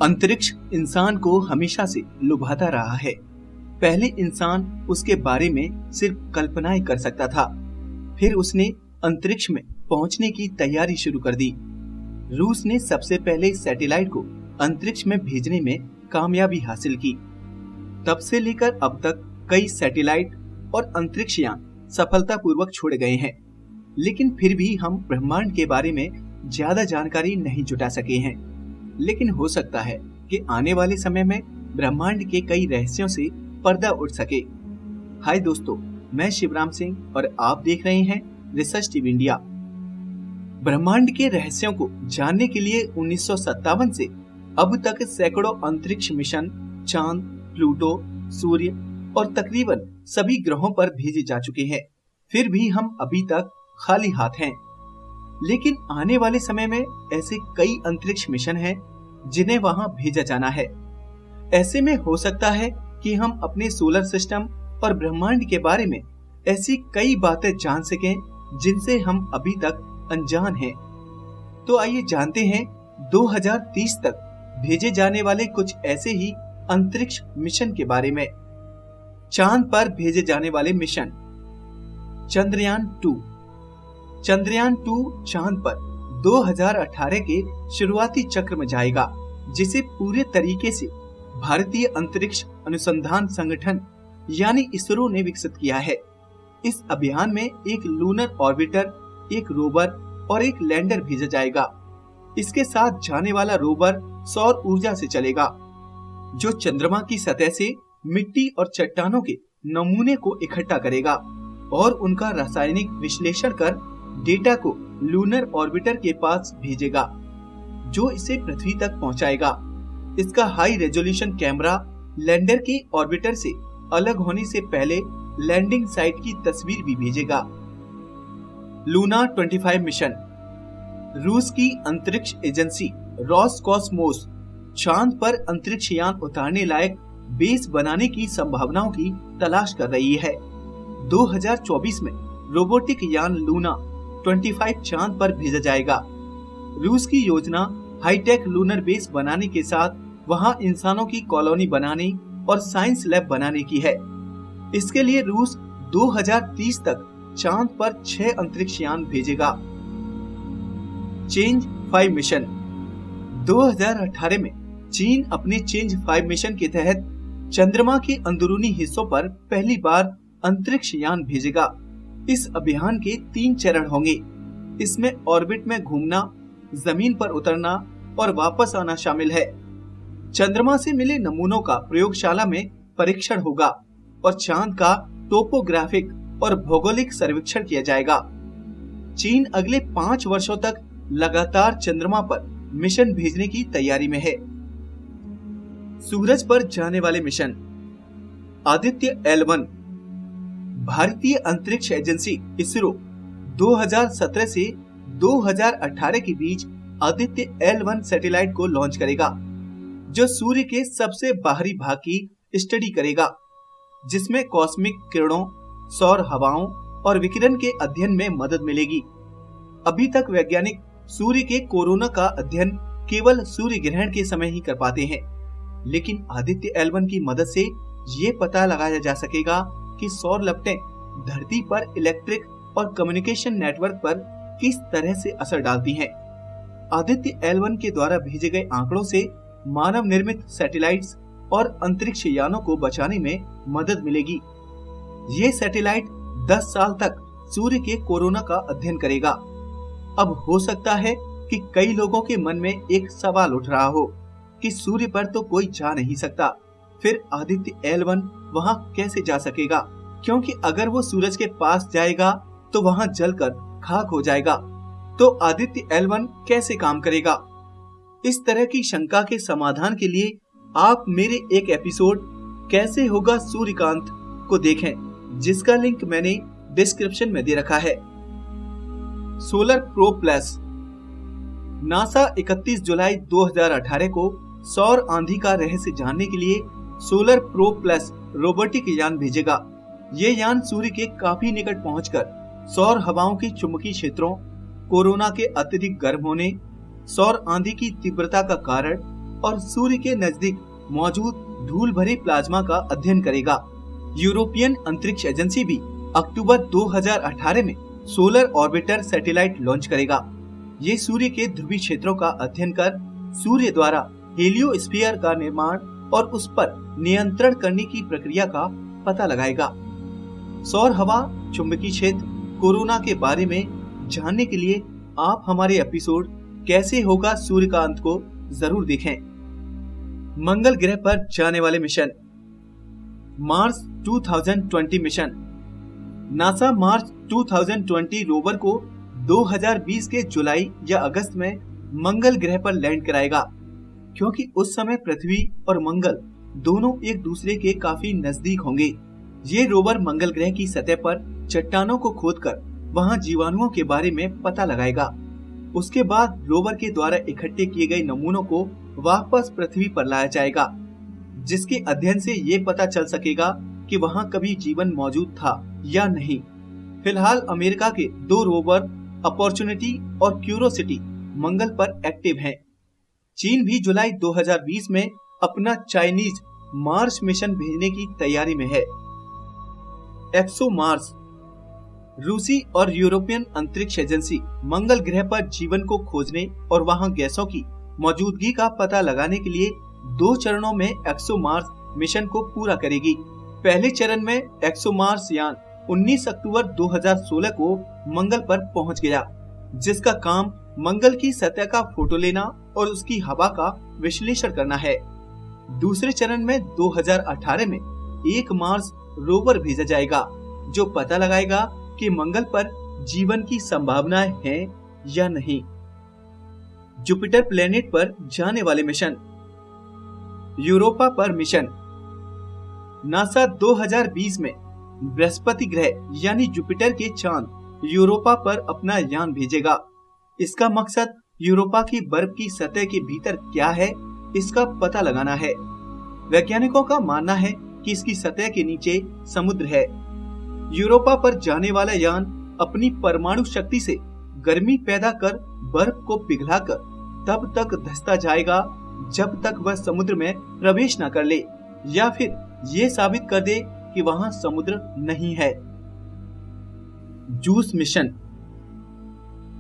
अंतरिक्ष इंसान को हमेशा से लुभाता रहा है। पहले इंसान उसके बारे में सिर्फ कल्पनाएं कर सकता था, फिर उसने अंतरिक्ष में पहुंचने की तैयारी शुरू कर दी। रूस ने सबसे पहले सैटेलाइट को अंतरिक्ष में भेजने में कामयाबी हासिल की। तब से लेकर अब तक कई सैटेलाइट और अंतरिक्ष यान सफलतापूर्वक छोड़े गए हैं, लेकिन फिर भी हम ब्रह्मांड के बारे में ज्यादा जानकारी नहीं जुटा सके हैं। लेकिन हो सकता है कि आने वाले समय में ब्रह्मांड के कई रहस्यों से पर्दा उठ सके। हाय दोस्तों, मैं शिवराम सिंह और आप देख रहे हैं रिसर्च टीवी इंडिया। ब्रह्मांड के रहस्यों को जानने के लिए 1957 से अब तक सैकड़ों अंतरिक्ष मिशन चांद, प्लूटो, सूर्य और तकरीबन सभी ग्रहों पर भेजे जा चुके हैं। फिर भी हम अभी तक खाली हाथ हैं। लेकिन आने वाले समय में ऐसे कई अंतरिक्ष मिशन हैं जिन्हें वहां भेजा जाना है। ऐसे में हो सकता है कि हम अपने सोलर सिस्टम और ब्रह्मांड के बारे में ऐसी कई बातें जान सकें जिनसे हम अभी तक अनजान हैं। तो आइए जानते हैं 2030 तक भेजे जाने वाले कुछ ऐसे ही अंतरिक्ष मिशन के बारे में। चांद पर भेजे जाने वाले मिशन। चंद्रयान 2 चांद पर 2018 के शुरुआती चक्र में जाएगा, जिसे पूरे तरीके से भारतीय अंतरिक्ष अनुसंधान संगठन यानी इसरो ने विकसित किया है। इस अभियान में एक लूनर ऑर्बिटर, एक रोवर और एक लैंडर भेजा जाएगा। इसके साथ जाने वाला रोवर सौर ऊर्जा से चलेगा, जो चंद्रमा की सतह से मिट्टी और चट्टानों के नमूने को इकट्ठा करेगा और उनका रासायनिक विश्लेषण कर डेटा को लूनर ऑर्बिटर के पास भेजेगा, जो इसे पृथ्वी तक पहुंचाएगा। इसका हाई रेजोल्यूशन कैमरा लैंडर के ऑर्बिटर से अलग होने से पहले लैंडिंग साइट की तस्वीर भी भेजेगा। Luna 25 mission. रूस की अंतरिक्ष एजेंसी रोसकॉस्मोस चांद पर अंतरिक्ष यान उतारने लायक बेस बनाने की संभावनाओं की तलाश कर रही है। 2024 में रोबोटिक यान लूना 25 चांद पर भेजा जाएगा। रूस की योजना हाईटेक लूनर बेस बनाने के साथ वहां इंसानों की कॉलोनी बनाने और साइंस लैब बनाने की है। इसके लिए रूस 2030 तक चांद पर 6 अंतरिक्ष यान भेजेगा। Change 5 mission. 2018 में चीन अपने चेंज 5 मिशन के तहत चंद्रमा के अंदरूनी हिस्सों पर पहली बार अंतरिक्ष यान भेजेगा। इस अभियान के 3 चरण होंगे। इसमें ऑर्बिट में घूमना, जमीन पर उतरना और वापस आना शामिल है। चंद्रमा से मिले नमूनों का प्रयोगशाला में परीक्षण होगा और चांद का टोपोग्राफिक और भौगोलिक सर्वेक्षण किया जाएगा। चीन अगले 5 वर्षों तक लगातार चंद्रमा पर मिशन भेजने की तैयारी में है। सूरज पर जाने वाले मिशन। आदित्य L1। भारतीय अंतरिक्ष एजेंसी इसरो 2017 से 2018 के बीच आदित्य L1 सैटेलाइट को लॉन्च करेगा, जो सूर्य के सबसे बाहरी भाग की स्टडी करेगा, जिसमें कॉस्मिक किरणों, सौर हवाओं और विकिरण के अध्ययन में मदद मिलेगी। अभी तक वैज्ञानिक सूर्य के कोरोना का अध्ययन केवल सूर्य ग्रहण के समय ही कर पाते हैं, लेकिन आदित्य L1 की मदद से ये पता लगाया जा सकेगा कि सौर लपटें धरती पर इलेक्ट्रिक और कम्युनिकेशन नेटवर्क पर किस तरह से असर डालती हैं। आदित्य L1 के द्वारा भेजे गए आंकड़ों से मानव निर्मित सैटेलाइट्स और अंतरिक्ष यानों को बचाने में मदद मिलेगी। ये सैटेलाइट 10 साल तक सूर्य के कोरोना का अध्ययन करेगा। अब हो सकता है कि कई लोगों के मन में एक सवाल उठ रहा हो कि सूर्य पर तो कोई जा नहीं सकता, फिर आदित्य L1 वहां कैसे जा सकेगा? क्योंकि अगर वो सूरज के पास जाएगा तो वहां जलकर खाक हो जाएगा। तो आदित्य L1 कैसे काम करेगा? इस तरह की शंका के समाधान के लिए आप मेरे एक एपिसोड कैसे होगा सूर्यकांत को देखें, जिसका लिंक मैंने डिस्क्रिप्शन में दे रखा है। Solar probe plus. नासा 31 जुलाई 2018 को सौर आंधी का रहस्य जानने के लिए सोलर प्रोब प्लस रोबोटिक यान भेजेगा। ये यान सूर्य के काफी निकट पहुंचकर सौर हवाओं के चुंबकीय क्षेत्रों, कोरोना के अत्यधिक गर्म होने, सौर आंधी की तीव्रता का कारण और सूर्य के नजदीक मौजूद धूल भरे प्लाज्मा का अध्ययन करेगा। यूरोपियन अंतरिक्ष एजेंसी भी अक्टूबर 2018 में सोलर ऑर्बिटर सैटेलाइट लॉन्च करेगा। ये सूर्य के ध्रुवीय क्षेत्रों का अध्ययन कर सूर्य द्वारा हेलियोस्फीयर का निर्माण और उस पर नियंत्रण करने की प्रक्रिया का पता लगाएगा। सौर हवा, चुंबकीय क्षेत्र, कोरोना के बारे में जानने के लिए आप हमारे एपिसोड कैसे होगा सूर्य का अंत को जरूर देखें। मंगल ग्रह पर जाने वाले मिशन। Mars 2020 mission. नासा मार्च 2020 रोवर को 2020 के जुलाई या अगस्त में मंगल ग्रह पर लैंड कराएगा, क्योंकि उस समय पृथ्वी और मंगल दोनों एक दूसरे के काफी नजदीक होंगे। ये रोवर मंगल ग्रह की सतह पर चट्टानों को खोदकर वहां जीवाणुओं के बारे में पता लगाएगा। उसके बाद रोवर के द्वारा इकट्ठे किए गए नमूनों को वापस पृथ्वी पर लाया जाएगा, जिसके अध्ययन से ये पता चल सकेगा कि वहां कभी जीवन मौजूद था या नहीं। फिलहाल अमेरिका के 2 रोवर अपॉर्चुनिटी और क्यूरोसिटी मंगल पर एक्टिव हैं। चीन भी जुलाई 2020 में अपना चाइनीज मार्स मिशन भेजने की तैयारी में है। एक्सोमार्स। रूसी और यूरोपियन अंतरिक्ष एजेंसी मंगल ग्रह पर जीवन को खोजने और वहां गैसों की मौजूदगी का पता लगाने के लिए 2 चरणों में एक्सोमार्स मिशन को पूरा करेगी। पहले चरण में एक्सोमार्स यान 19 अक्टूबर 2016 को मंगल पर पहुंच गया, जिसका काम मंगल की सतह का फोटो लेना और उसकी हवा का विश्लेषण करना है। दूसरे चरण में 2018 में एक मार्स रोवर भेजा जाएगा, जो पता लगाएगा कि मंगल पर जीवन की संभावनाएं हैं या नहीं। जुपिटर प्लेनेट पर जाने वाले मिशन। यूरोपा पर मिशन। नासा 2020 में बृहस्पति ग्रह यानी जुपिटर के चांद यूरोपा पर अपना यान भेजेगा। इसका मकसद यूरोपा की बर्फ की सतह के भीतर क्या है, इसका पता लगाना है। वैज्ञानिकों का मानना है कि इसकी सतह के नीचे समुद्र है। यूरोपा पर जाने वाला यान अपनी परमाणु शक्ति से गर्मी पैदा कर बर्फ को पिघलाकर तब तक धंसता जाएगा जब तक वह समुद्र में प्रवेश न कर ले, या फिर ये साबित कर दे कि वहां समुद्र नहीं है। Juice mission.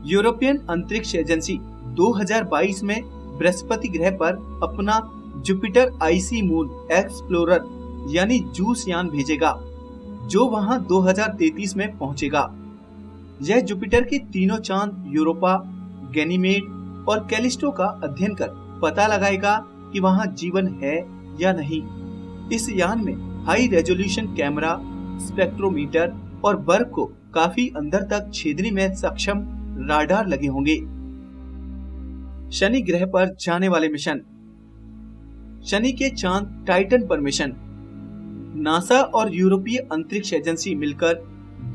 यूरोपियन अंतरिक्ष एजेंसी 2022 में बृहस्पति ग्रह पर अपना जुपिटर आईसी मून एक्सप्लोरर यानी जूस यान भेजेगा, जो वहां 2033 में पहुंचेगा। यह जुपिटर के तीनों चांद यूरोपा, गैनीमेड और कैलिस्टो का अध्ययन कर पता लगाएगा कि वहां जीवन है या नहीं। इस यान में हाई रेजोल्यूशन कैमरा, स्पेक्ट्रोमीटर और बर्फ को काफी अंदर तक छेदने में सक्षम राडार लगे होंगे। शनि ग्रह पर जाने वाले मिशन। शनि के चांद टाइटन पर मिशन। नासा और यूरोपीय अंतरिक्ष एजेंसी मिलकर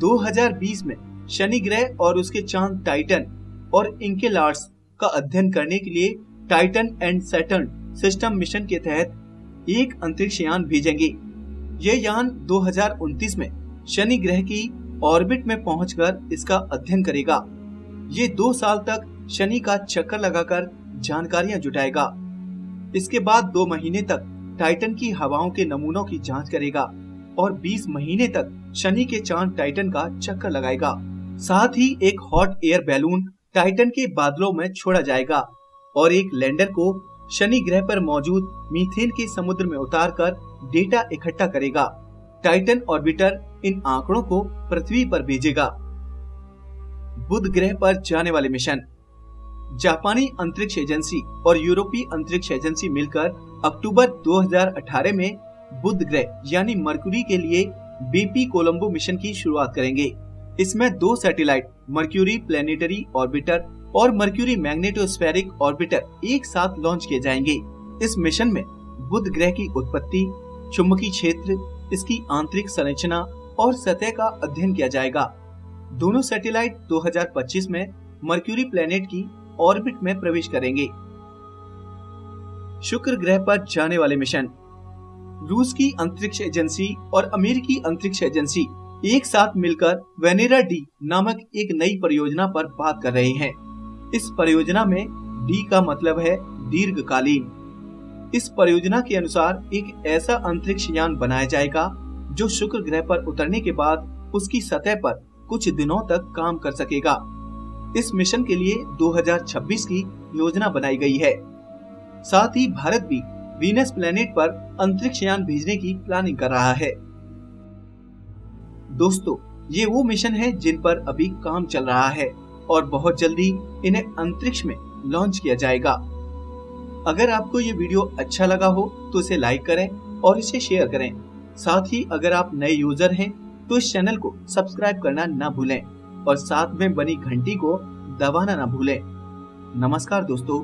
2020 में शनि ग्रह और उसके चांद टाइटन और इनकेलाड्स का अध्ययन करने के लिए Titan and Saturn system mission के तहत एक अंतरिक्ष यान भेजेंगे। यह यान 2029 में शनि ग्रह की ऑर्बिट में पहुंचकर इसका अध्ययन करेगा। ये 2 साल तक शनि का चक्कर लगाकर जानकारियां जुटाएगा। इसके बाद 2 महीने तक टाइटन की हवाओं के नमूनों की जांच करेगा और 20 महीने तक शनि के चांद टाइटन का चक्कर लगाएगा। साथ ही एक हॉट एयर बैलून टाइटन के बादलों में छोड़ा जाएगा और एक लैंडर को शनि ग्रह पर मौजूद मीथेन के समुद्र में उतारकर डेटा इकट्ठा करेगा। टाइटन ऑर्बिटर इन आंकड़ों को पृथ्वी पर भेजेगा। बुध ग्रह पर जाने वाले मिशन। जापानी अंतरिक्ष एजेंसी और यूरोपीय अंतरिक्ष एजेंसी मिलकर अक्टूबर 2018 में बुध ग्रह यानी मरकुरी के लिए बीपी कोलंबो मिशन की शुरुआत करेंगे। इसमें 2 सैटेलाइट मर्क्यूरी प्लेनेटरी ऑर्बिटर और मर्क्यूरी मैग्नेटोस्फेरिक ऑर्बिटर एक साथ लॉन्च किए जाएंगे। इस मिशन में बुध ग्रह की उत्पत्ति, चुंबकीय क्षेत्र, इसकी आंतरिक संरचना और सतह का अध्ययन किया जाएगा। दोनों सैटेलाइट 2025 में मर्क्यूरी प्लेनेट की ऑर्बिट में प्रवेश करेंगे। शुक्र ग्रह पर जाने वाले मिशन। रूस की अंतरिक्ष एजेंसी और अमेरिकी अंतरिक्ष एजेंसी एक साथ मिलकर वेनेरा डी नामक एक नई परियोजना पर बात कर रहे हैं। इस परियोजना में डी का मतलब है दीर्घकालीन। इस परियोजना के अनुसार एक ऐसा अंतरिक्ष यान बनाया जाएगा जो शुक्र ग्रह पर उतरने के बाद उसकी सतह पर कुछ दिनों तक काम कर सकेगा। इस मिशन के लिए 2026 की योजना बनाई गई है। साथ ही भारत भी वीनस प्लेनेट पर अंतरिक्ष यान भेजने की प्लानिंग कर रहा है। दोस्तों, ये वो मिशन है जिन पर अभी काम चल रहा है और बहुत जल्दी इन्हें अंतरिक्ष में लॉन्च किया जाएगा। अगर आपको ये वीडियो अच्छा लगा हो तो इसे लाइक करें और इसे शेयर करें। साथ ही अगर आप नए यूजर हैं तो इस चैनल को सब्सक्राइब करना ना भूलें और साथ में बनी घंटी को दबाना ना भूलें। नमस्कार दोस्तों।